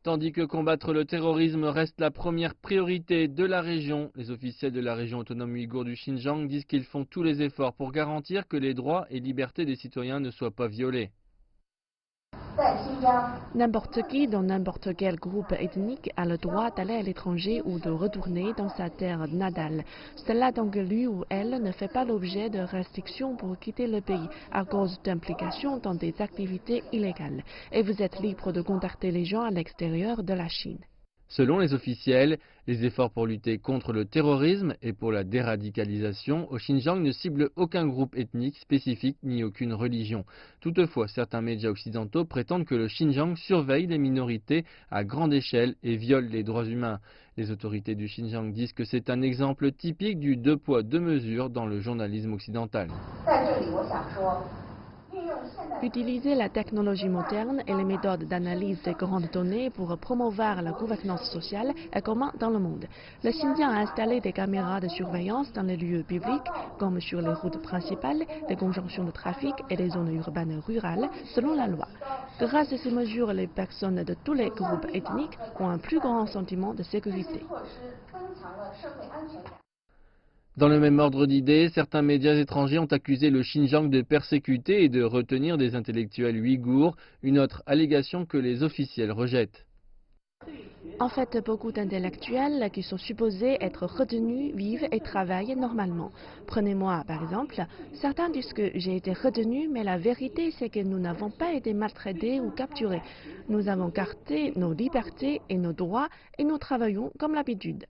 Tandis que combattre le terrorisme reste la première priorité de la région, les officiels de la région autonome ouïghour du Xinjiang disent qu'ils font tous les efforts pour garantir que les droits et libertés des citoyens ne soient pas violés. N'importe qui dans n'importe quel groupe ethnique a le droit d'aller à l'étranger ou de retourner dans sa terre natale. Cela tant que lui ou elle ne fait pas l'objet de restrictions pour quitter le pays à cause d'implications dans des activités illégales. Et vous êtes libre de contacter les gens à l'extérieur de la Chine. Selon les officiels, les efforts pour lutter contre le terrorisme et pour la déradicalisation au Xinjiang ne ciblent aucun groupe ethnique spécifique ni aucune religion. Toutefois, certains médias occidentaux prétendent que le Xinjiang surveille les minorités à grande échelle et viole les droits humains. Les autorités du Xinjiang disent que c'est un exemple typique du deux poids deux mesures dans le journalisme occidental. Utiliser la technologie moderne et les méthodes d'analyse des grandes données pour promouvoir la gouvernance sociale est commun dans le monde. Le Xinjiang a installé des caméras de surveillance dans les lieux publics, comme sur les routes principales, les conjonctions de trafic et les zones urbaines rurales, selon la loi. Grâce à ces mesures, les personnes de tous les groupes ethniques ont un plus grand sentiment de sécurité. Dans le même ordre d'idées, certains médias étrangers ont accusé le Xinjiang de persécuter et de retenir des intellectuels ouïghours, une autre allégation que les officiels rejettent. En fait, beaucoup d'intellectuels qui sont supposés être retenus vivent et travaillent normalement. Prenez-moi par exemple, certains disent que j'ai été retenu, mais la vérité c'est que nous n'avons pas été maltraités ou capturés. Nous avons gardé nos libertés et nos droits et nous travaillons comme l'habitude.